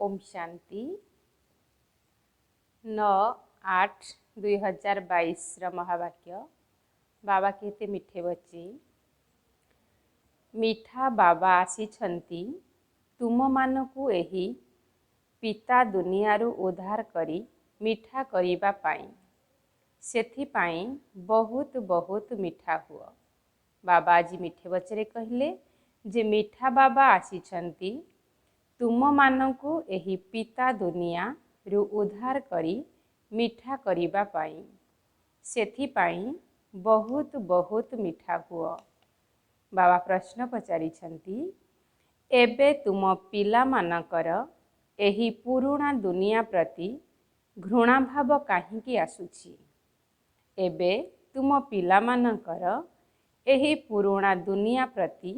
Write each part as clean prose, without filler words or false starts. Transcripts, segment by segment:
ओम शांति 9/8/2022 महावाक्य बाबा कहते मिठे बच्चे मिठा बाबा आसीछंती तुम मानकु एही पिता दुनियारू उद्धार करी मिठा करिबा पाई सेथिपाई बहुत बहुत मिठा हुआ। बाबा आज मिठे बच्चे कहले जे मिठा बाबा आसीछंती तुम मानकु एही पिता दुनिया रु उद्धार करी मिठा करिबा पाई सेथिपाई बहुत बहुत मिठा हुआ। बाबा प्रश्न पचारिछंती एबे तुम पिला मानकर एही पुरुणा दुनिया प्रति घृणा भाव काहींकी आसुछि? एबे तुम पिला मानकर एही पुरुणा दुनिया प्रति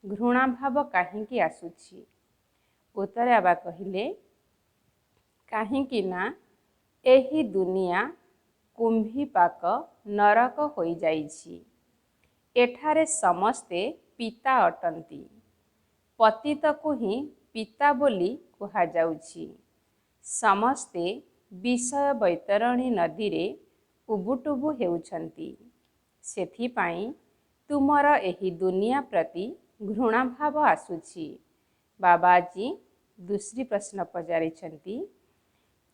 घृणा भाव काहींकी आसुछि? उत्तर बाबा कहिले काहींकी ना एही दुनिया कुंभीपाक नरक होई जाइछि। एठारे समस्ते पिता अटंती पतित को ही पिता बोली कहा जाउछि। समस्ते विषय बैतरणी नदी रे उबुटुबु हेउछंती सेथिपाई तुमर एही दुनिया प्रति घृणा भाव आसुछि। बाबाजी दूसरी प्रश्न पचारिछंती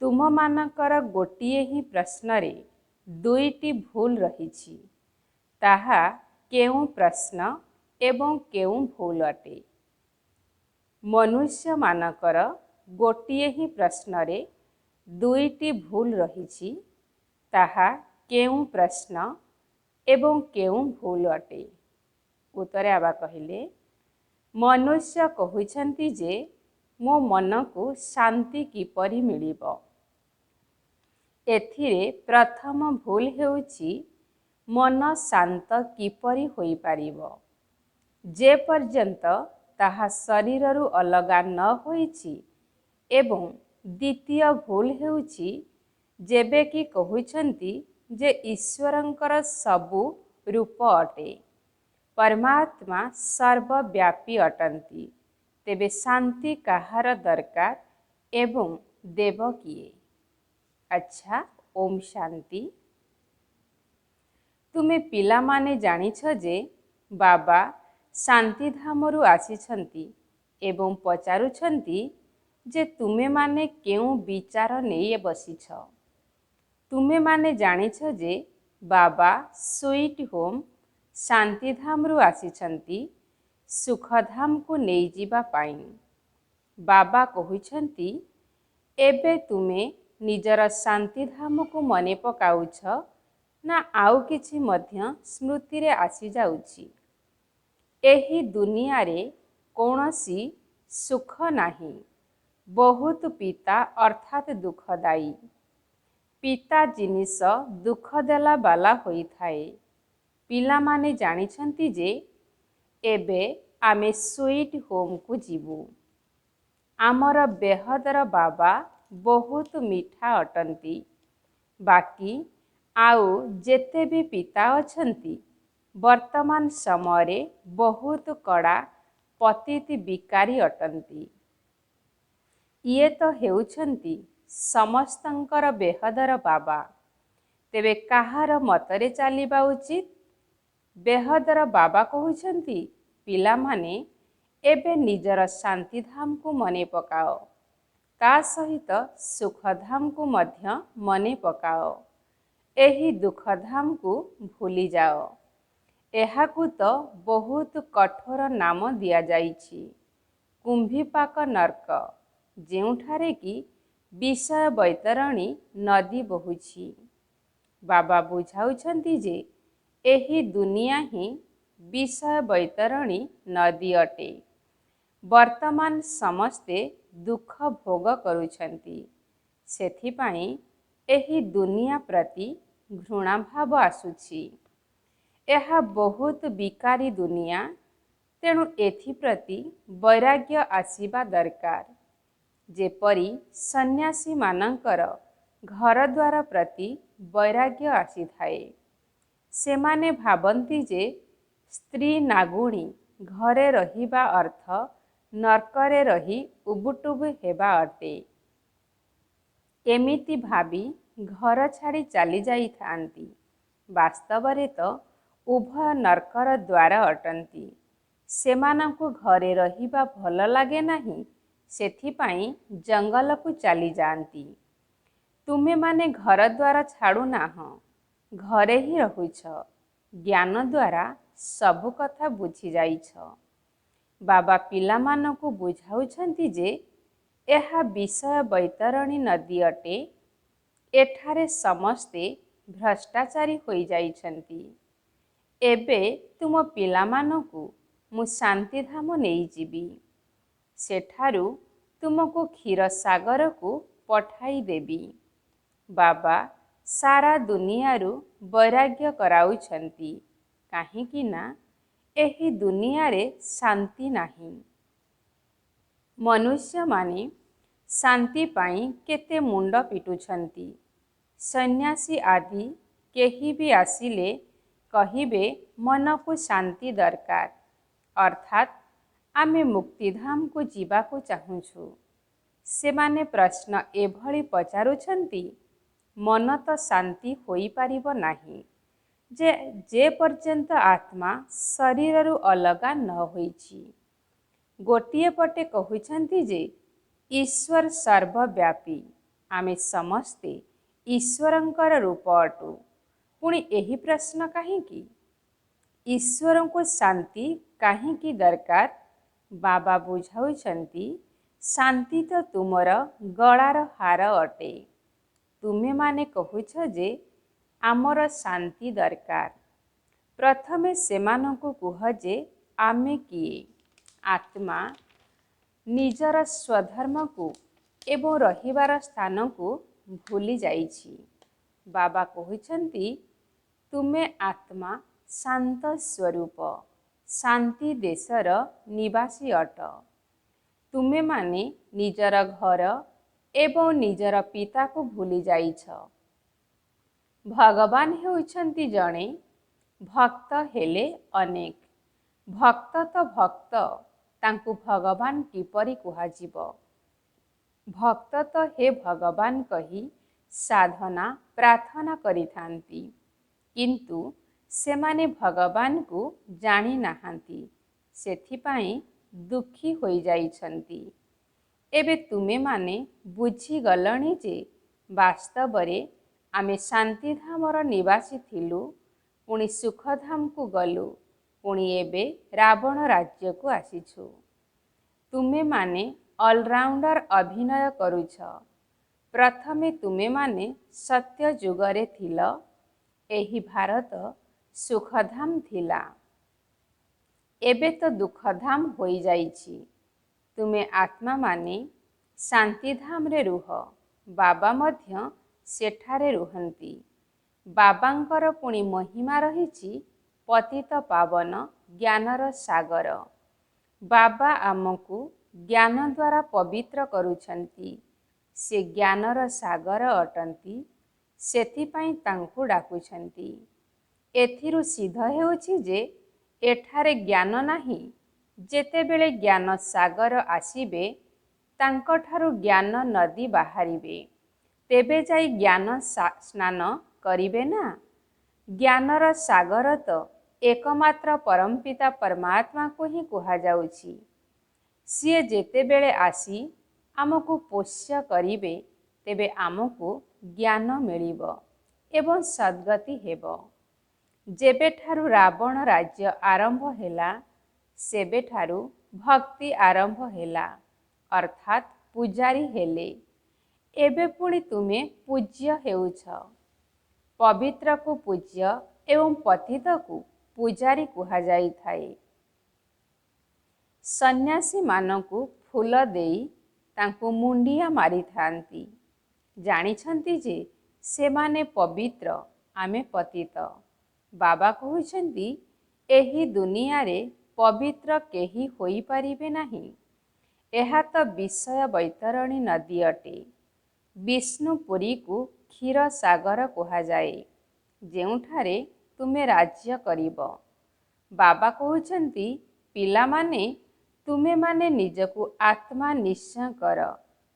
तुम मानकर गोटिए ही प्रश्न रे दुईटी भूल रहिछि ताहा केउ प्रश्न एवं केउ भूल अटे? मनुष्य मानकर गोटिए ही प्रश्न रे दुईटी भूल रहिछि ताहा केउ प्रश्न एवं केउ भूल अटे? उत्तरे आबा कहिले मनुष्य कहुछंती जे मो मन को शांति किपरि मिलिब। एथिरे प्रथम भूल हेउछि मन शांत किपरि होई पारिब। जे पर्यंत ताहा शरीर रु अलगा न होइछि। एवं द्वितीय भूल हेउछि जेबे कि कहुछंती जे ईश्वरंकर सबु रूप अटे परमात्मा सर्वव्यापी अटंती तेबे शांति काहार दरकार एवं देव किए? अच्छा ओम शांति। तुमे पिला माने जानिछ जे बाबा शांति धामरु आसीछंती एवं पचारुछंती जे तुमे माने केउ विचार नेई बसिछ। तुमे माने जानिछ जे बाबा स्वीट होम शांति धामरु आसीछंती सुखधाम को नहीं जीवा पाई। बाबा कहुछंती एबे तुमे निजर शांति धाम को मने पकाउछ ना आउ किछि मध्य स्मृति रे आसी जाउछि। एही दुनिया रे कौनसी सुख नाही। बहुत पिता अर्थात दुखदायी पिता जिनिस दुख देला बाला होई थाए। पिला माने जानिछंती जे एबे आमे स्वीट होम को जीवु। आमर बेहदर बाबा बहुत मीठा अटंती बाकी आउ जेते भी पिता अछंती वर्तमान समय बहुत कड़ा पतिति विकारी अटंती। ये तो हेउछंती समस्तंकर बेहदर बाबा तेबे काहार मतरे चलिबा उचित? बेहदर बाबा कहुछंती पिला माने एबे निजर शांति धाम को मने पकाओ ता सहित सुखधाम को मध्य मने पकाओ। एही दुखधाम को भूली जाओ। एहाकु तो बहुत कठोर नाम दिया जाइछि कुंभीपाक नर्क जेउठारे की विषय बैतरणी नदी बहुछि। बाबा बुझाउछंती जे एही दुनिया ही विषय बैतरणी नदी अटे। वर्तमान समस्ते दुख भोग करुछंती सेथिपाई एही दुनिया प्रति घृणा भाव आसुछि। एहा बहुत विकारी दुनिया तेणु एथिप्रति वैराग्य आसीबा दरकार। जेपरी सन्यासी मानकर घर द्वार प्रति वैराग्य आसी थाए। सेमाने भाबंती जे स्त्री नागुणी घरे रहिबा अर्थ ନର୍କରେ ରହି ଉବୁଟୁବୁ ହେବା ଅଟେ। ଏମିତି ଭାବି ଘର ଛାଡ଼ି ଚାଲି ଯାଇଥାନ୍ତି। ବାସ୍ତବରେ ତ ଉଭୟ ନର୍କର ଦ୍ୱାର ଅଟନ୍ତି। ସେମାନଙ୍କୁ ଘରେ ରହିବା ଭଲ ଲାଗେ ନାହିଁ, ସେଥିପାଇଁ ଜଙ୍ଗଲକୁ ଚାଲିଯାଆନ୍ତି। ତୁମେମାନେ ଘରଦ୍ୱାର ଛାଡ଼ୁନାହଁ, ଘରେ ହିଁ ରହୁଛ। ଜ୍ଞାନ ଦ୍ୱାରା ସବୁ କଥା ବୁଝିଯାଇଛ। ବାବା ପିଲାମାନଙ୍କୁ ବୁଝାଉଛନ୍ତି ଯେ ଏହା ବିଷୟ ବୈତରଣୀ ନଦୀ ଅଟେ। ଏଠାରେ ସମସ୍ତେ ଭ୍ରଷ୍ଟାଚାରୀ ହୋଇଯାଇଛନ୍ତି। ଏବେ ତୁମ ପିଲାମାନଙ୍କୁ ମୁଁ ଶାନ୍ତିଧାମ ନେଇଯିବି। ସେଠାରୁ ତୁମକୁ କ୍ଷୀରସାଗରକୁ ପଠାଇଦେବି। ବାବା ସାରା ଦୁନିଆରୁ ବୈରାଗ୍ୟ କରାଉଛନ୍ତି, କାହିଁକି ନା ଏହି ଦୁନିଆରେ ଶାନ୍ତି ନାହିଁ। ମନୁଷ୍ୟମାନେ ଶାନ୍ତି ପାଇଁ କେତେ ମୁଣ୍ଡ ପିଟୁଛନ୍ତି। ସନ୍ନ୍ୟାସୀ ଆଦି କେହି ବି ଆସିଲେ କହିବେ ମନକୁ ଶାନ୍ତି ଦରକାର, ଅର୍ଥାତ୍ ଆମେ ମୁକ୍ତିଧାମକୁ ଯିବାକୁ ଚାହୁଁଛୁ। ସେମାନେ ପ୍ରଶ୍ନ ଏଭଳି ପଚାରୁଛନ୍ତି, ମନ ତ ଶାନ୍ତି ହୋଇପାରିବ ନାହିଁ ଯେ ପର୍ଯ୍ୟନ୍ତ ଆତ୍ମା ଶରୀରରୁ ଅଲଗା ନ ହୋଇଛି। ଗୋଟିଏ ପଟେ କହୁଛନ୍ତି ଯେ ଈଶ୍ୱର ସର୍ବବ୍ୟାପୀ, ଆମେ ସମସ୍ତେ ଈଶ୍ୱରଙ୍କର ରୂପ ଅଟୁ। ପୁଣି ଏହି ପ୍ରଶ୍ନ କାହିଁକି? ଈଶ୍ୱରଙ୍କୁ ଶାନ୍ତି କାହିଁକି ଦରକାର? ବାବା ବୁଝାଉଛନ୍ତି, ଶାନ୍ତି ତ ତୁମର ଗଳାର ହାର ଅଟେ। ତୁମେମାନେ କହୁଛ ଯେ ଆମର ଶାନ୍ତି ଦରକାର। ପ୍ରଥମେ ସେମାନଙ୍କୁ କୁହ ଯେ ଆମେ କିଏ? ଆତ୍ମା ନିଜର ସ୍ୱଧର୍ମକୁ ଏବଂ ରହିବାର ସ୍ଥାନକୁ ଭୁଲି ଯାଇଛି। ବାବା କହୁଛନ୍ତି, ତୁମେ ଆତ୍ମା ଶାନ୍ତ ସ୍ୱରୂପ, ଶାନ୍ତି ଦେଶର ନିବାସୀ ଅଟ। ତୁମେମାନେ ନିଜର ଘର ଏବଂ ନିଜର ପିତାକୁ ଭୁଲି ଯାଇଛ। ଭଗବାନ ହେଉଛନ୍ତି ଜଣେ, ଭକ୍ତ ହେଲେ ଅନେକ। ଭକ୍ତ ତ ଭକ୍ତ, ତାଙ୍କୁ ଭଗବାନ କିପରି କୁହାଯିବ? ଭକ୍ତ ତ ହେ ଭଗବାନ କହି ସାଧନା ପ୍ରାର୍ଥନା କରିଥାନ୍ତି, କିନ୍ତୁ ସେମାନେ ଭଗବାନଙ୍କୁ ଜାଣିନାହାନ୍ତି, ସେଥିପାଇଁ ଦୁଃଖୀ ହୋଇଯାଇଛନ୍ତି। ଏବେ ତୁମେମାନେ ବୁଝିଗଲଣି ଯେ ବାସ୍ତବରେ ଆମେ ଶାନ୍ତିଧାମର ନିବାସୀ ଥିଲୁ, ପୁଣି ସୁଖଧାମକୁ ଗଲୁ, ପୁଣି ଏବେ ରାବଣ ରାଜ୍ୟକୁ ଆସିଛୁ। ତୁମେମାନେ ଅଲରାଉଣ୍ଡର ଅଭିନୟ କରୁଛ। ପ୍ରଥମେ ତୁମେମାନେ ସତ୍ୟ ଯୁଗରେ ଥିଲ। ଏହି ଭାରତ ସୁଖଧାମ ଥିଲା। ଏବେ ତ ଦୁଃଖଧାମ ହୋଇଯାଇଛି। ତୁମେ ଆତ୍ମାମାନେ ଶାନ୍ତିଧାମରେ ରୁହ। ବାବା ମଧ୍ୟ ସେଠାରେ ରୁହନ୍ତି। ବାବାଙ୍କର ପୁଣି ମହିମା ରହିଛି ପତିତପାବନ ଜ୍ଞାନର ସାଗର। ବାବା ଆମକୁ ଜ୍ଞାନ ଦ୍ୱାରା ପବିତ୍ର କରୁଛନ୍ତି। ସେ ଜ୍ଞାନର ସାଗର ଅଟନ୍ତି, ସେଥିପାଇଁ ତାଙ୍କୁ ଡାକୁଛନ୍ତି। ଏଥିରୁ ସିଦ୍ଧ ହେଉଛି ଯେ ଏଠାରେ ଜ୍ଞାନ ନାହିଁ। ଯେତେବେଳେ ଜ୍ଞାନ ସାଗର ଆସିବେ, ତାଙ୍କଠାରୁ ଜ୍ଞାନ ନଦୀ ବାହାରିବେ, ତେବେ ଯାଇ ଜ୍ଞାନ ସ୍ନାନ କରିବେ ନା। ଜ୍ଞାନର ସାଗର ତ ଏକମାତ୍ର ପରମପିତା ପରମାତ୍ମାକୁ ହିଁ କୁହାଯାଉଛି। ସିଏ ଯେତେବେଳେ ଆସି ଆମକୁ ପୋଷ୍ୟ କରିବେ, ତେବେ ଆମକୁ ଜ୍ଞାନ ମିଳିବ ଏବଂ ସଦ୍ଗତି ହେବ। ଯେବେଠାରୁ ରାବଣ ରାଜ୍ୟ ଆରମ୍ଭ ହେଲା, ସେବେଠାରୁ ଭକ୍ତି ଆରମ୍ଭ ହେଲା, ଅର୍ଥାତ୍ ପୂଜାରୀ ହେଲେ। ଏବେ ପୁଣି ତୁମେ ପୂଜ୍ୟ ହେଉଛ। ପବିତ୍ରକୁ ପୂଜ୍ୟ ଏବଂ ପତିତକୁ ପୂଜାରୀ କୁହାଯାଇଥାଏ। ସନ୍ନ୍ୟାସୀମାନଙ୍କୁ ଫୁଲ ଦେଇ ତାଙ୍କୁ ମୁଣ୍ଡିଆ ମାରିଥାନ୍ତି। ଜାଣିଛନ୍ତି ଯେ ସେମାନେ ପବିତ୍ର, ଆମେ ପତିତ। ବାବା କହୁଛନ୍ତି, ଏହି ଦୁନିଆରେ ପବିତ୍ର କେହି ହୋଇପାରିବେ ନାହିଁ। ଏହା ତ ବିଷୟ ବୈତରଣୀ ନଦୀ ଅଟେ। ବିଷ୍ଣୁପୁରୀକୁ କ୍ଷୀରସାଗର କୁହାଯାଏ, ଯେଉଁଠାରେ ତୁମେ ରାଜ୍ୟ କରିବ। ବାବା କହୁଛନ୍ତି, ପିଲାମାନେ, ତୁମେ ମାନେ ନିଜକୁ ଆତ୍ମା ନିଶ୍ଚୟ କର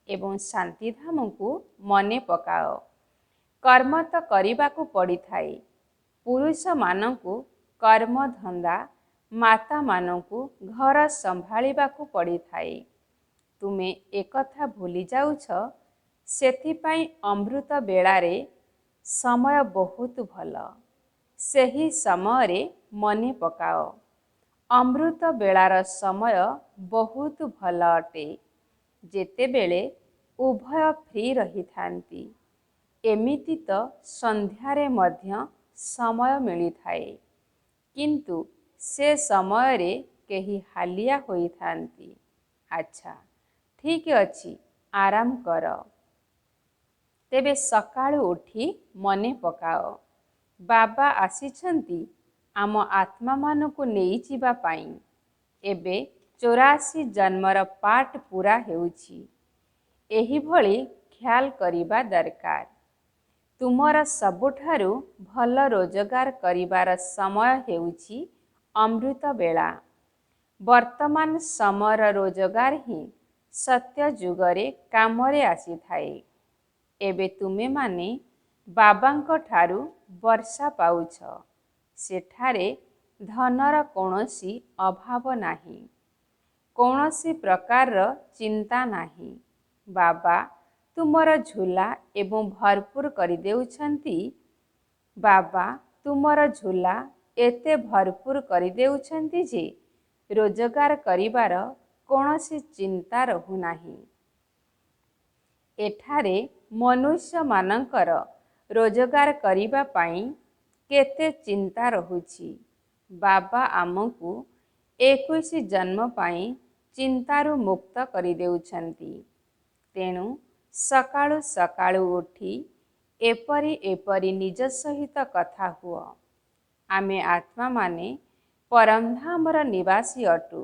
ଏବଂ ଶାନ୍ତିଧାମକୁ ମନେ ପକାଅ। କର୍ମ ତ କରିବାକୁ ପଡ଼ିଥାଏ। ପୁରୁଷମାନଙ୍କୁ କର୍ମଧନ୍ଦା, ମାତାମାନଙ୍କୁ ଘର ସମ୍ଭାଳିବାକୁ ପଡ଼ିଥାଏ। ତୁମେ ଏକଥା ଭୁଲି ଯାଉଛ। ସେଥିପାଇଁ ଅମୃତ ବେଳାରେ ସମୟ ବହୁତ ଭଲ। ସେହି ସମୟରେ ମନେ ପକାଅ। ଅମୃତ ବେଳାର ସମୟ ବହୁତ ଭଲ ଅଟେ, ଯେତେବେଳେ ଉଭୟ ଫ୍ରି ରହିଥାନ୍ତି। ଏମିତି ତ ସନ୍ଧ୍ୟାରେ ମଧ୍ୟ ସମୟ ମିଳିଥାଏ, କିନ୍ତୁ ସେ ସମୟରେ କେହି ହାଲିଆ ହୋଇଥାନ୍ତି। ଆଚ୍ଛା, ଠିକ୍ ଅଛି, ଆରାମ କର। ତେବେ ସକାଳୁ ଉଠି ମନେ ପକାଅ, ବାବା ଆସିଛନ୍ତି ଆମ ଆତ୍ମାମାନଙ୍କୁ ନେଇଯିବା ପାଇଁ। ଏବେ 84 ଜନ୍ମର ପାଠ ପୂରା ହେଉଛି। ଏହିଭଳି ଖ୍ୟାଲ କରିବା ଦରକାର। ତୁମର ସବୁଠାରୁ ଭଲ ରୋଜଗାର କରିବାର ସମୟ ହେଉଛି ଅମୃତ ବେଳା। ବର୍ତ୍ତମାନ ସମୟର ରୋଜଗାର ହିଁ ସତ୍ୟ ଯୁଗରେ କାମରେ ଆସିଥାଏ। ଏବେ ତୁମେମାନେ ବାବାଙ୍କ ଠାରୁ ବର୍ଷା ପାଉଛ। ସେଠାରେ ଧନର କୌଣସି ଅଭାବ ନାହିଁ। କୌଣସି ପ୍ରକାରର ଚିନ୍ତା ନାହିଁ। ବାବା ତୁମର ଝୁଲା ଏବଂ ଭରପୁର କରିଦେଉଛନ୍ତି। ବାବା ତୁମର ଝୁଲା ଏତେ ଭରପୁର କରିଦେଉଛନ୍ତି ଯେ ରୋଜଗାର କରିବାର କୌଣସି ଚିନ୍ତା ରହୁନାହିଁ। ଏଠାରେ ମନୁଷ୍ୟମାନଙ୍କର ରୋଜଗାର କରିବା ପାଇଁ କେତେ ଚିନ୍ତା ରହୁଛି। ବାବା ଆମକୁ 21 ଜନ୍ମ ପାଇଁ ଚିନ୍ତାରୁ ମୁକ୍ତ କରିଦେଉଛନ୍ତି। ତେଣୁ ସକାଳୁ ସକାଳୁ ଉଠି ଏପରି ନିଜ ସହିତ କଥା ହୁଅ। ଆମେ ଆତ୍ମାମାନେ ପରମଧାମର ନିବାସୀ ଅଟୁ।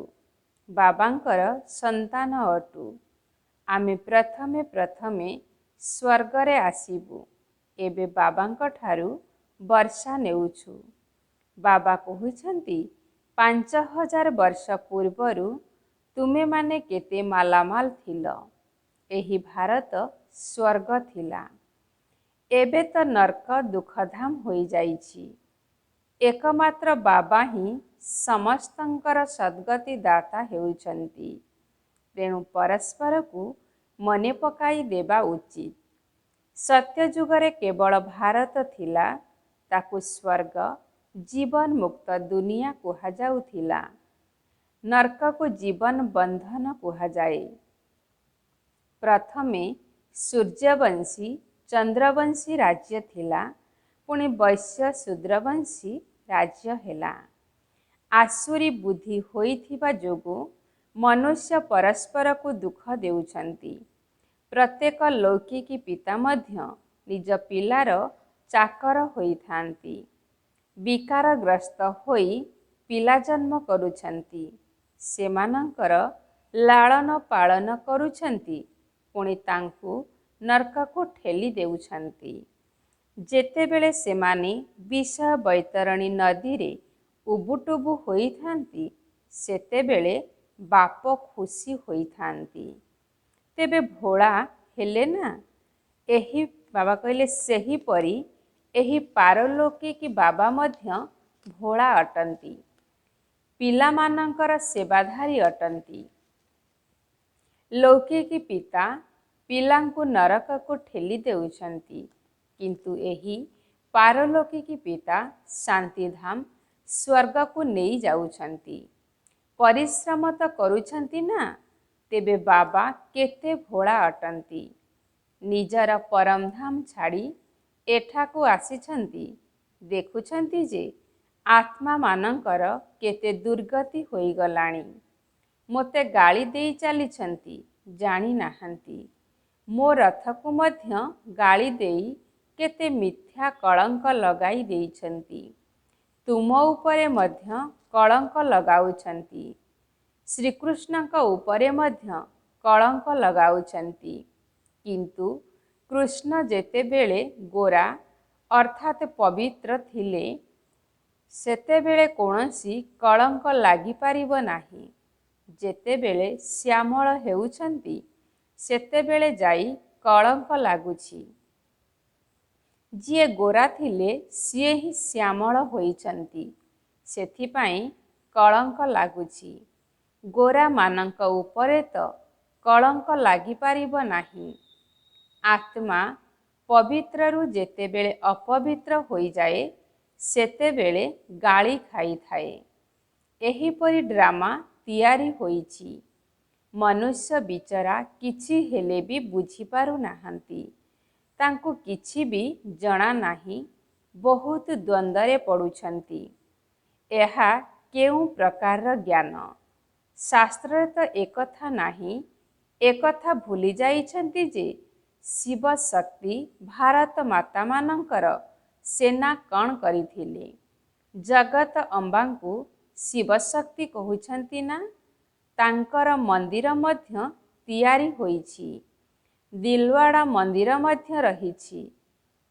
ବାବାଙ୍କର ସନ୍ତାନ ଅଟୁ। ଆମେ ପ୍ରଥମେ ସ୍ୱର୍ଗରେ ଆସିବୁ। ଏବେ ବାବାଙ୍କ ଠାରୁ ବର୍ଷା ନେଉଛୁ। ବାବା କହୁଛନ୍ତି, 5000 ବର୍ଷ ପୂର୍ବରୁ ତୁମେମାନେ କେତେ ମାଲାମାଲ ଥିଲ। ଏହି ଭାରତ ସ୍ୱର୍ଗ ଥିଲା। ଏବେ ତ ନର୍କ ଦୁଃଖଧାମ ହୋଇଯାଇଛି। ଏକମାତ୍ର ବାବା ହିଁ ସମସ୍ତଙ୍କର ସଦ୍ଗତି ଦାତା ହେଉଛନ୍ତି। ତେଣୁ ପରସ୍ପରକୁ ମନେ ପକାଇ ଦେବା ଉଚିତ। ସତ୍ୟଯୁଗରେ କେବଳ ଭାରତ ଥିଲା। ତାକୁ ସ୍ୱର୍ଗ, ଜୀବନ ମୁକ୍ତ ଦୁନିଆ କୁହାଯାଉଥିଲା। ନର୍କକୁ ଜୀବନ ବନ୍ଧନ କୁହାଯାଏ। ପ୍ରଥମେ ସୂର୍ଯ୍ୟବଂଶୀ, ଚନ୍ଦ୍ରବଂଶୀ ରାଜ୍ୟ ଥିଲା। ପୁଣି ବୈଶ୍ୟ ଶୂଦ୍ରବଂଶୀ ରାଜ୍ୟ ହେଲା। ଆସୁରୀ ବୁଦ୍ଧି ହୋଇଥିବା ଯୋଗୁଁ ମନୁଷ୍ୟ ପରସ୍ପରକୁ ଦୁଃଖ ଦେଉଛନ୍ତି। ପ୍ରତ୍ୟେକ ଲୌକିକୀ ପିତା ମଧ୍ୟ ନିଜ ପିଲାର ଚାକର ହୋଇଥାନ୍ତି। ବିକାରଗ୍ରସ୍ତ ହୋଇ ପିଲା ଜନ୍ମ କରୁଛନ୍ତି। ସେମାନଙ୍କର ଲାଳନ ପାଳନ କରୁଛନ୍ତି, ପୁଣି ତାଙ୍କୁ ନର୍କକୁ ଠେଲି ଦେଉଛନ୍ତି। ଯେତେବେଳେ ସେମାନେ ବିଷୟ ବୈତରଣୀ ନଦୀରେ ଉବୁଟୁବୁ ହୋଇଥାନ୍ତି, ସେତେବେଳେ ବାପ ଖୁସି ହୋଇଥାନ୍ତି। ତେବେ ଭୋଳା ହେଲେ ନା? ଏହି ବାବା କହିଲେ, ସେହିପରି ଏହି ପାରଲୌକିକୀ ବାବା ମଧ୍ୟ ଭୋଳା ଅଟନ୍ତି। ପିଲାମାନଙ୍କର ସେବାଧାରୀ ଅଟନ୍ତି। ଲୌକିକୀ ପିତା ପିଲାଙ୍କୁ ନରକକୁ ଠେଲି ଦେଉଛନ୍ତି, କିନ୍ତୁ ଏହି ପାରଲୌକିକୀ ପିତା ଶାନ୍ତିଧାମ ସ୍ୱର୍ଗକୁ ନେଇ ଯାଉଛନ୍ତି। ପରିଶ୍ରମ ତ କରୁଛନ୍ତି ନା? ତେବେ ବାବା କେତେ ଭୋଳା ଅଟନ୍ତି। ନିଜର ପରମଧାମ ଛାଡ଼ି ଏଠାକୁ ଆସିଛନ୍ତି। ଦେଖୁଛନ୍ତି ଯେ ଆତ୍ମାମାନଙ୍କର କେତେ ଦୁର୍ଗତି ହୋଇଗଲାଣି। ମୋତେ ଗାଳି ଦେଇ ଚାଲିଛନ୍ତି, ଜାଣିନାହାନ୍ତି। ମୋ ରଥକୁ ମଧ୍ୟ ଗାଳି ଦେଇ କେତେ ମିଥ୍ୟା କଳଙ୍କ ଲଗାଇ ଦେଇଛନ୍ତି। ତୁମ ଉପରେ ମଧ୍ୟ କଳଙ୍କ ଲଗାଉଛନ୍ତି। ଶ୍ରୀକୃଷ୍ଣଙ୍କ ଉପରେ ମଧ୍ୟ କଳଙ୍କ ଲଗାଉଛନ୍ତି। କିନ୍ତୁ କୃଷ୍ଣ ଯେତେବେଳେ ଗୋରା ଅର୍ଥାତ୍ ପବିତ୍ର ଥିଲେ, ସେତେବେଳେ କୌଣସି କଳଙ୍କ ଲାଗିପାରିବ ନାହିଁ। ଯେତେବେଳେ ଶ୍ୟାମଳ ହେଉଛନ୍ତି ସେତେବେଳେ ଯାଇ କଳଙ୍କ ଲାଗୁଛି। ଯିଏ ଗୋରା ଥିଲେ ସିଏ ହିଁ ଶ୍ୟାମଳ ହୋଇଛନ୍ତି, ସେଥିପାଇଁ କଳଙ୍କ ଲାଗୁଛି। ଗୋରାମାନଙ୍କ ଉପରେ ତ କଳଙ୍କ ଲାଗିପାରିବ ନାହିଁ। ଆତ୍ମା ପବିତ୍ରରୁ ଯେତେବେଳେ ଅପବିତ୍ର ହୋଇଯାଏ ସେତେବେଳେ ଗାଳି ଖାଇଥାଏ। ଏହିପରି ଡ୍ରାମା ତିଆରି ହୋଇଛି। ମନୁଷ୍ୟ ବିଚରା କିଛି ହେଲେ ବି ବୁଝିପାରୁନାହାନ୍ତି। ତାଙ୍କୁ କିଛି ବି ଜଣା ନାହିଁ, ବହୁତ ଦ୍ୱନ୍ଦ୍ୱରେ ପଡ଼ୁଛନ୍ତି। ଏହା କେଉଁ ପ୍ରକାରର ଜ୍ଞାନ? ଶାସ୍ତ୍ରରେ ତ ଏକଥା ନାହିଁ। ଏକଥା ଭୁଲି ଯାଇଛନ୍ତି ଯେ ଶିବ ଶକ୍ତି ଭାରତ ମାତାମାନଙ୍କର ସେନା କ'ଣ କରିଥିଲେ? ଜଗତ ଅମ୍ବାଙ୍କୁ ଶିବଶକ୍ତି କହୁଛନ୍ତି ନା? ତାଙ୍କର ମନ୍ଦିର ମଧ୍ୟ ତିଆରି ହୋଇଛି। ଦିଲୱାଡ଼ା ମନ୍ଦିର ମଧ୍ୟ ରହିଛି।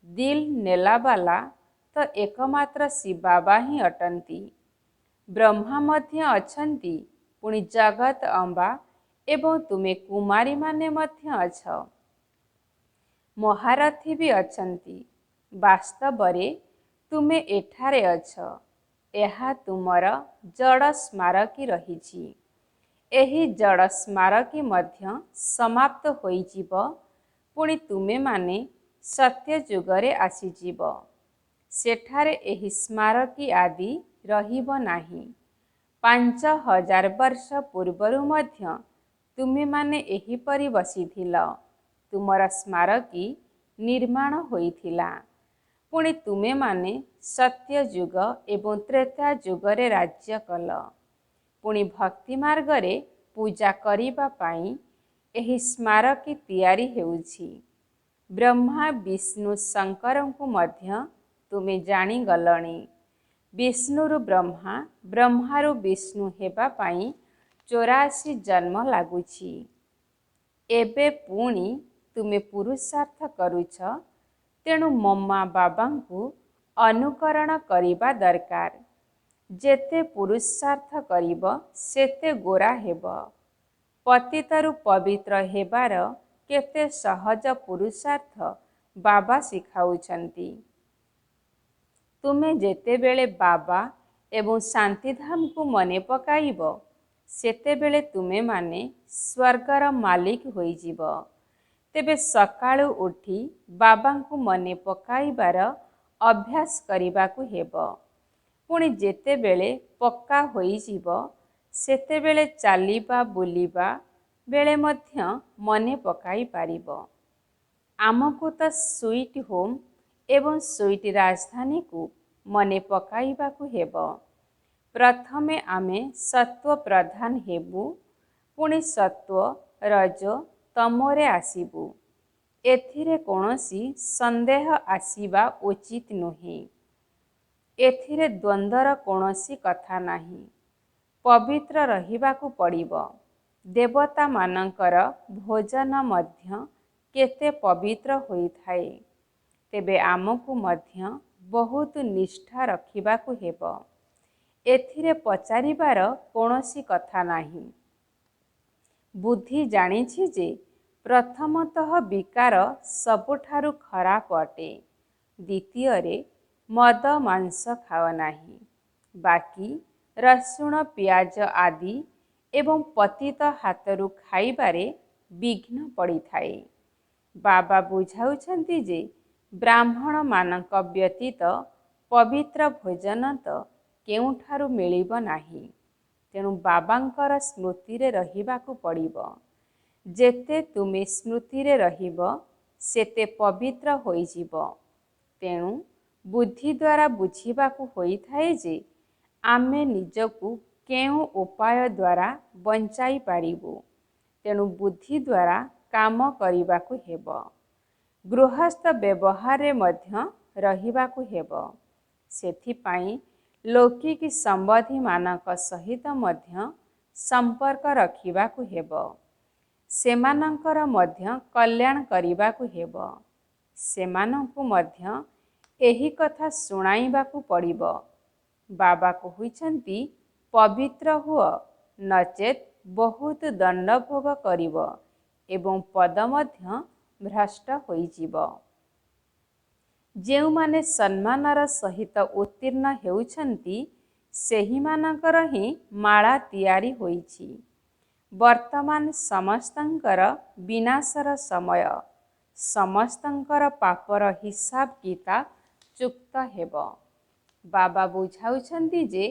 ଦିଲ ନେଲାବାଲା ତ ଏକମାତ୍ର ଶିବ ବାବା ହିଁ ଅଟନ୍ତି। ବ୍ରହ୍ମା ମଧ୍ୟ ଅଛନ୍ତି, ପୁଣି ଜଗତ ଅମ୍ବା ଏବଂ ତୁମେ କୁମାରୀମାନେ ମଧ୍ୟ ଅଛ। ମହାରଥୀ ବି ଅଛନ୍ତି। ବାସ୍ତବରେ ତୁମେ ଏଠାରେ ଅଛ। ଏହା ତୁମର ଜଡ଼ ସ୍ମାରକୀ ରହିଛି। ଏହି ଜଡ଼ ସ୍ମାରକୀ ମଧ୍ୟ ସମାପ୍ତ ହୋଇଯିବ, ପୁଣି ତୁମେମାନେ ସତ୍ୟଯୁଗରେ ଆସିଯିବ। ସେଠାରେ ଏହି ସ୍ମାରକୀ ଆଦି ରହିବ ନାହିଁ। 5000 ବର୍ଷ ପୂର୍ବରୁ ମଧ୍ୟ ତୁମେମାନେ ଏହିପରି ବସିଥିଲ। ତୁମର ସ୍ମାରକୀ ନିର୍ମାଣ ହୋଇଥିଲା। ପୁଣି ତୁମେମାନେ ସତ୍ୟଯୁଗ ଏବଂ ତ୍ରେତା ଯୁଗରେ ରାଜ୍ୟ କଲ। ପୁଣି ଭକ୍ତି ମାର୍ଗରେ ପୂଜା କରିବା ପାଇଁ ଏହି ସ୍ମାରକୀ ତିଆରି ହେଉଛି। ବ୍ରହ୍ମା ବିଷ୍ଣୁ ଶଙ୍କରଙ୍କୁ ମଧ୍ୟ ତୁମେ ଜାଣିଗଲଣି। ବିଷ୍ଣୁରୁ ବ୍ରହ୍ମା, ବ୍ରହ୍ମାରୁ ବିଷ୍ଣୁ ହେବା ପାଇଁ 84 ଜନ୍ମ ଲାଗୁଛି। ଏବେ ପୁଣି ତୁମେ ପୁରୁଷାର୍ଥ କରୁଛ, ତେଣୁ ମମା ବାବାଙ୍କୁ ଅନୁକରଣ କରିବା ଦରକାର। ଯେତେ ପୁରୁଷାର୍ଥ କରିବ ସେତେ ଗୋରା ହେବ। ପତିତରୁ ପବିତ୍ର ହେବାର କେତେ ସହଜ ପୁରୁଷାର୍ଥ ବାବା ଶିଖାଉଛନ୍ତି। ତୁମେ ଯେତେବେଳେ ବାବା ଏବଂ ଶାନ୍ତିଧାମକୁ ମନେ ପକାଇବ ସେତେବେଳେ ତୁମେମାନେ ସ୍ୱର୍ଗର ମାଲିକ ହୋଇଯିବ। ତେବେ ସକାଳୁ ଉଠି ବାବାଙ୍କୁ ମନେ ପକାଇବାର ଅଭ୍ୟାସ କରିବାକୁ ହେବ। ପୁଣି ଯେତେବେଳେ ପକ୍କା ହୋଇଯିବ ସେତେବେଳେ ଚାଲିବା ବୁଲିବା ବେଳେ ମଧ୍ୟ ମନେ ପକାଇ ପାରିବ। ଆମକୁ ତ ସୁଇଟ୍ ହୋମ୍ ଏବଂ ସୁଇଟ୍ ରାଜଧାନୀକୁ ମନେ ପକାଇବାକୁ ହେବ। ପ୍ରଥମେ ଆମେ ସତ୍ତ୍ୱ ପ୍ରଧାନ ହେବୁ, ପୁଣି ସତ୍ତ୍ୱ, ରଜ, ତମୋରେ ଆସିବୁ। ଏଥିରେ କୌଣସି ସନ୍ଦେହ ଆସିବା ଉଚିତ ନୁହେଁ। ଏଥିରେ ଦ୍ୱନ୍ଦ୍ୱର କୌଣସି କଥା ନାହିଁ। ପବିତ୍ର ରହିବାକୁ ପଡ଼ିବ। ଦେବତାମାନଙ୍କର ଭୋଜନ ମଧ୍ୟ କେତେ ପବିତ୍ର ହୋଇଥାଏ। ତେବେ ଆମକୁ ମଧ୍ୟ ବହୁତ ନିଷ୍ଠା ରଖିବାକୁ ହେବ। ଏଥିରେ ପଚାରିବାର କୌଣସି କଥା ନାହିଁ। ବୁଦ୍ଧି ଜାଣିଛି ଯେ ପ୍ରଥମତଃ ବିକାର ସବୁଠାରୁ ଖରାପ ଅଟେ। ଦ୍ୱିତୀୟରେ ମଦ ମାଂସ ଖାଅ ନାହିଁ। ବାକି ରସୁଣ ପିଆଜ ଆଦି ଏବଂ ପତିତ ହାତରୁ ଖାଇବାରେ ବିଘ୍ନ ପଡ଼ିଥାଏ। ବାବା ବୁଝାଉଛନ୍ତି ଯେ ବ୍ରାହ୍ମଣମାନଙ୍କ ବ୍ୟତୀତ ପବିତ୍ର ଭୋଜନ ତ କେଉଁଠାରୁ ମିଳିବ ନାହିଁ। ତେଣୁ ବାବାଙ୍କର ସ୍ମୃତିରେ ରହିବାକୁ ପଡ଼ିବ। ଯେତେ ତୁମେ ସ୍ମୃତିରେ ରହିବ ସେତେ ପବିତ୍ର ହୋଇଯିବ। ତେଣୁ ବୁଦ୍ଧି ଦ୍ୱାରା ବୁଝିବାକୁ ହୋଇଥାଏ ଯେ ଆମେ ନିଜକୁ କେଉଁ ଉପାୟ ଦ୍ୱାରା ବଞ୍ଚାଇ ପାରିବୁ। ତେଣୁ ବୁଦ୍ଧି ଦ୍ୱାରା କାମ କରିବାକୁ ହେବ। ଗୃହସ୍ଥ ବ୍ୟବହାରରେ ମଧ୍ୟ ରହିବାକୁ ହେବ। ସେଥିପାଇଁ ଲୌକିକ ସମ୍ବନ୍ଧୀମାନଙ୍କ ସହିତ ମଧ୍ୟ ସମ୍ପର୍କ ରଖିବାକୁ ହେବ। ସେମାନଙ୍କର ମଧ୍ୟ କଲ୍ୟାଣ କରିବାକୁ ହେବ। ସେମାନଙ୍କୁ ମଧ୍ୟ ଏହି କଥା ଶୁଣାଇବାକୁ ପଡ଼ିବ। ବାବା କହୁଛନ୍ତି ପବିତ୍ର ହୁଅ, ନଚେତ୍ ବହୁତ ଦଣ୍ଡ ଭୋଗ କରିବ ଏବଂ ପଦ ମଧ୍ୟ ଭ୍ରଷ୍ଟ ହୋଇଯିବ। ଯେଉଁମାନେ ସମ୍ମାନର ସହିତ ଉତ୍ତୀର୍ଣ୍ଣ ହେଉଛନ୍ତି ସେହିମାନଙ୍କର ହିଁ ମାଳା ତିଆରି ହୋଇଛି। ବର୍ତ୍ତମାନ ସମସ୍ତଙ୍କର ବିନାଶର ସମୟ। ସମସ୍ତଙ୍କର ପାପର ହିସାବ କିତାବ ଚୁକ୍ତ ହେବ। ବାବା ବୁଝାଉଛନ୍ତି ଯେ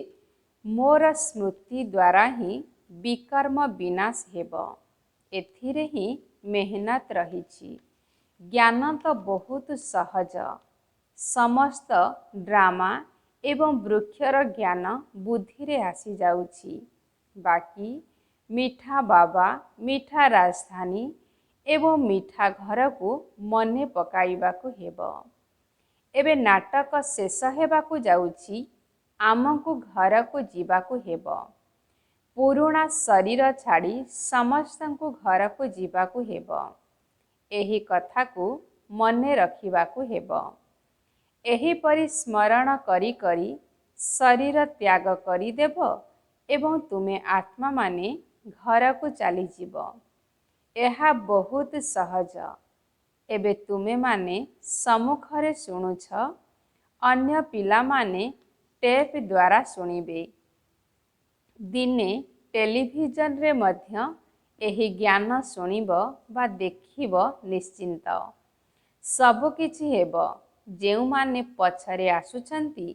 ମୋର ସ୍ମୃତି ଦ୍ୱାରା ହିଁ ବିକର୍ମ ବିନାଶ ହେବ। ଏଥିରେ ହିଁ ମେହନତ ରହିଛି। ଜ୍ଞାନ ତ ବହୁତ ସହଜ। ସମସ୍ତ ଡ୍ରାମା ଏବଂ ବୃକ୍ଷର ଜ୍ଞାନ ବୁଦ୍ଧିରେ ଆସିଯାଉଛି। ବାକି ମିଠା ବାବା, ମିଠା ରାଜଧାନୀ ଏବଂ ମିଠା ଘରକୁ ମନେ ପକାଇବାକୁ ହେବ। ଏବେ ନାଟକ ଶେଷ ହେବାକୁ ଯାଉଛି। ଆମକୁ ଘରକୁ ଯିବାକୁ ହେବ। ପୁରୁଣା ଶରୀର ଛାଡ଼ି ସମସ୍ତଙ୍କୁ ଘରକୁ ଯିବାକୁ ହେବ। ଏହି କଥାକୁ ମନେ ରଖିବାକୁ ହେବ। ଏହିପରି ସ୍ମରଣ କରି କରି ଶରୀର ତ୍ୟାଗ କରିଦେବ ଏବଂ ତୁମେ ଆତ୍ମାମାନେ ଘରକୁ ଚାଲିଯିବ। ଏହା ବହୁତ ସହଜ। ଏବେ ତୁମେମାନେ ସମ୍ମୁଖରେ ଶୁଣୁଛ, ଅନ୍ୟ ପିଲାମାନେ ଟେପ୍ ଦ୍ୱାରା ଶୁଣିବେ। ଦିନେ ଟେଲିଭିଜନରେ ମଧ୍ୟ ଏହି ଜ୍ଞାନ ଶୁଣିବ ବା ଦେଖିବ ନିଶ୍ଚିନ୍ତ। ସବୁକିଛି ହେବ। ଯେଉଁମାନେ ପଛରେ ଆସୁଛନ୍ତି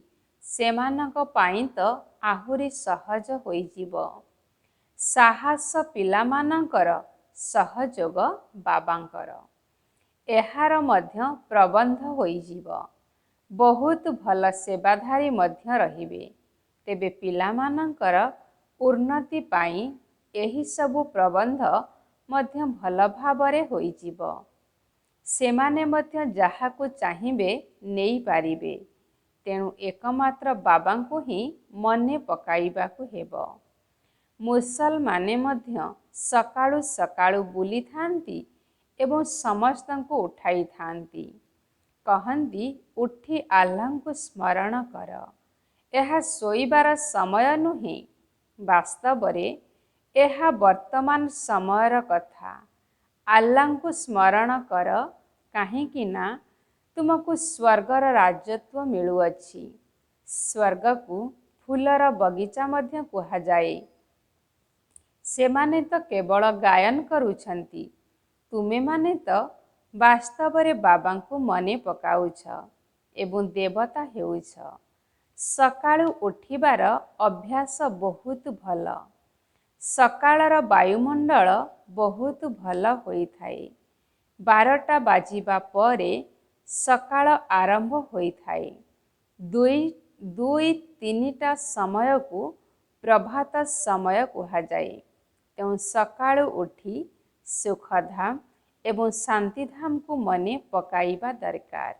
ସେମାନଙ୍କ ପାଇଁ ତ ଆହୁରି ସହଜ ହୋଇଯିବ। ସାହସ ପିଲାମାନଙ୍କର, ସହଯୋଗ ବାବାଙ୍କର। ଏହାର ମଧ୍ୟ ପ୍ରବନ୍ଧ ହୋଇଯିବ। ବହୁତ ଭଲ ସେବାଧାରୀ ମଧ୍ୟ ରହିବେ। ତେବେ ପିଲାମାନଙ୍କର ଉନ୍ନତି ପାଇଁ ଏହିସବୁ ପ୍ରବନ୍ଧ ମଧ୍ୟ ଭଲ ଭାବରେ ହୋଇଯିବ। ସେମାନେ ମଧ୍ୟ ଯାହାକୁ ଚାହିଁବେ ନେଇପାରିବେ। ତେଣୁ ଏକମାତ୍ର ବାବାଙ୍କୁ ହିଁ ମନେ ପକାଇବାକୁ ହେବ। ମୁସଲମାନେ ମଧ୍ୟ ସକାଳୁ ସକାଳୁ ବୁଲିଥାନ୍ତି ଏବଂ ସମସ୍ତଙ୍କୁ ଉଠାଇଥାନ୍ତି। କହନ୍ତି ଉଠି ଆଲ୍ଲାହଙ୍କୁ ସ୍ମରଣ କର। ଏହା ଶୋଇବାର ସମୟ ନୁହେଁ। ବାସ୍ତବରେ ଏହା ବର୍ତ୍ତମାନ ସମୟର କଥା। ଆଲ୍ଲାହଙ୍କୁ ସ୍ମରଣ କର, କାହିଁକି ନା ତୁମକୁ ସ୍ୱର୍ଗର ରାଜତ୍ୱ ମିଳୁଅଛି। ସ୍ୱର୍ଗକୁ ଫୁଲର ବଗିଚା ମଧ୍ୟ କୁହାଯାଏ। ସେମାନେ ତ କେବଳ ଗାୟନ କରୁଛନ୍ତି। ତୁମେମାନେ ତ ବାସ୍ତବରେ ବାବାଙ୍କୁ ମନେ ପକାଉଛ ଏବଂ ଦେବତା ହେଉଛ। ସକାଳୁ ଉଠିବାର ଅଭ୍ୟାସ ବହୁତ ଭଲ। ସକାଳର ବାୟୁମଣ୍ଡଳ ବହୁତ ଭଲ ହୋଇଥାଏ। 12ଟା ବାଜିବା ପରେ ସକାଳ ଆରମ୍ଭ ହୋଇଥାଏ। 2-3ଟା ସମୟକୁ ପ୍ରଭାତ ସମୟ କୁହାଯାଏ। ତେଣୁ ସକାଳୁ ଉଠି ସୁଖଧାମ ଏବଂ ଶାନ୍ତିଧାମକୁ ମନେ ପକାଇବା ଦରକାର।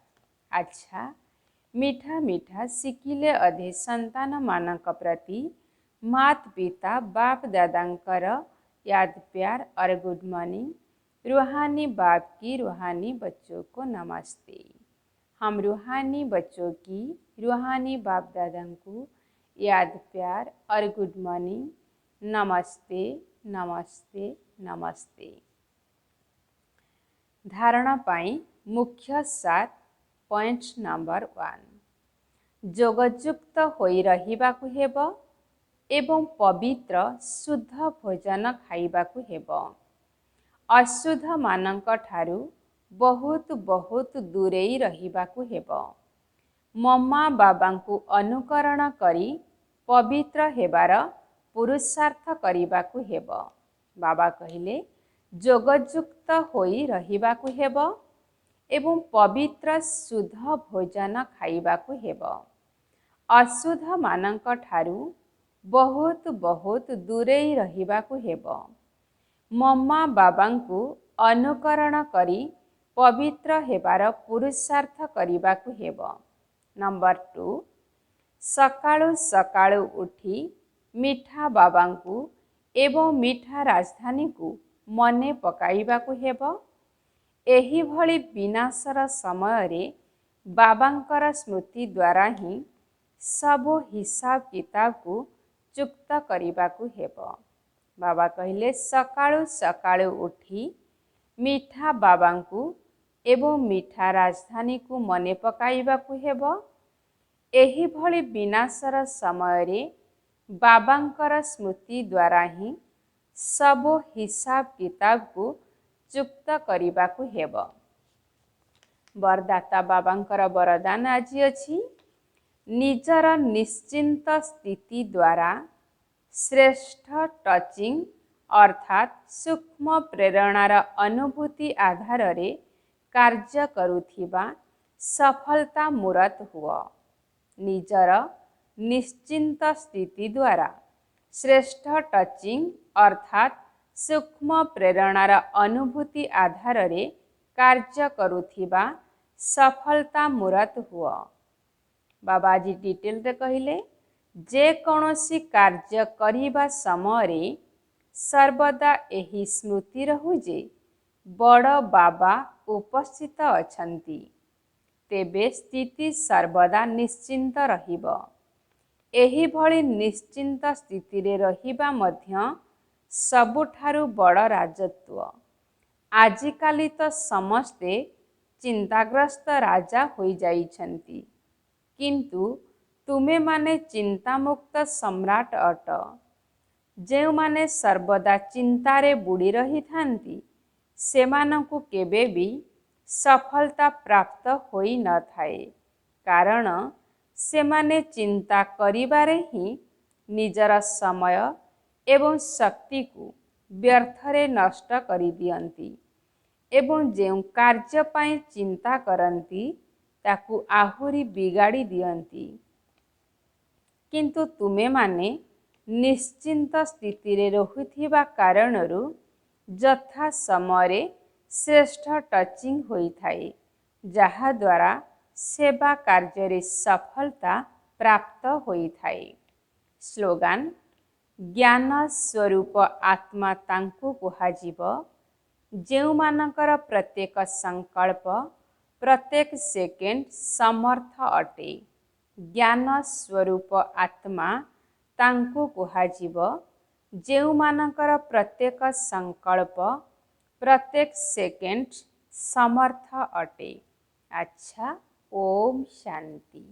ଆଚ୍ଛା, ମିଠା ମିଠା ଶିଖିଲେ ଅଧେ ସନ୍ତାନମାନଙ୍କ ପ୍ରତି मात पिता बाप दादांकर याद प्यार और गुड मॉर्निंग। रूहानी बाप की रूहानी बच्चों को नमस्ते। हम रूहानी बच्चों की रूहानी बाप दादा को याद प्यार और गुड मॉर्निंग, नमस्ते नमस्ते नमस्ते। धारणा पाई मुख्य 7 पॉइंट नंबर 1, जोगयुक्त होई रहिबाकु हेब एवं पवित्र शुद्ध भोजन खाइबाकु हेब। अशुद्ध मानक ठारू बहुत बहुत दूरेई रहिबाकु हेब। मम्मा बाबांकु अनुकरण करी पवित्र हेबार पुरुषार्थ करिबाकु हेब। बाबा कहिले जोगयुक्त होई रहिबाकु हेब एवं पवित्र शुद्ध भोजन खाइबाकु हेब। अशुद्ध मानक ठारू बहुत बहुत दूरेई रहिबाकु हेब। मम्मा बाबांकु अनुकरण करी पवित्र हेबार पुरुषार्थ करिबाकु हेब। नंबर 2, सकाळु सकाळु उठी मिठा बाबांकु एवं मिठा राजधानी को मने पकाइबाकु हेब। एही भली विनाशर समय रे बाबांकर स्मृति द्वारा ही सब हिसाब किताब को चुक्त करिबाकु हेब। बाबा कहले सकाळु सकाळु उठी मिठा बाबांकु एवं मिठा राजधानी को मने पकाइबाकु हेबो। एही भली विनाशर समय रे बाबांकर स्मृति द्वारा ही सब हिसाब किताब को चुक्त करिबाकु हेबो। वरदाता बाबांकर वरदान आज अछि निजर निश्चिंत स्थिति द्वारा श्रेष्ठ टचिंग अर्थात सूक्ष्म प्रेरणार अनुभूति आधार रे कार्य करुथिबा सफलता मूरत हुआ। निजर निश्चिंत स्थिति द्वारा श्रेष्ठ टचिंग अर्थात सूक्ष्म प्रेरणार अनुभूति आधार रे कार्य करुथिबा सफलता मूरत हुआ। बाबा जी डिटेल रे कहिले जे कौनसी कार्य करिबा समय रे सर्वदा एही स्मृति रहु जे बड़ बाबा उपस्थित अछंती तेबे स्थिति सर्वदा निश्चिंत रहिब। एही भली निश्चिंत स्थिति रे रहिबा मध्य सबुठारु बड़ राजत्व। आजिकाली तो समस्ते चिंताग्रस्त राजा होई जाइछंती किंतु तुमे माने चिंतामुक्त सम्राट अट। जेउ माने सर्वदा चिंतारे बुड़ी रही थांती सेमानंकु केबे भी सफलता प्राप्त होई न थाए कारण सेमाने चिंता करिबारे ही निजर समय एवं शक्ति को व्यर्थरे नष्ट करि दियंती एवं जेउ कार्य पाई चिंता करंती ताकू आहुरी बिगाड़ी दियंती। किंतु तुमे माने निश्चिंत स्थिति रे रहुथिबा कारणरू यथा समय श्रेष्ठ टचिंग होई थाए जहा द्वारा सेवा कार्य रे सफलता प्राप्त होई थाए। स्लोगान ज्ञान स्वरूप आत्मा तांकु कुहाजिब जेउ मानकर प्रत्येक संकल्प प्रत्येक सेकेंड समर्थ अटे। ज्ञान स्वरूप आत्मा तांकु कुहाजिब जेउ मानकर प्रत्येक संकल्प प्रत्येक सेकेंड समर्थ अटे। अच्छा, ओम शांति।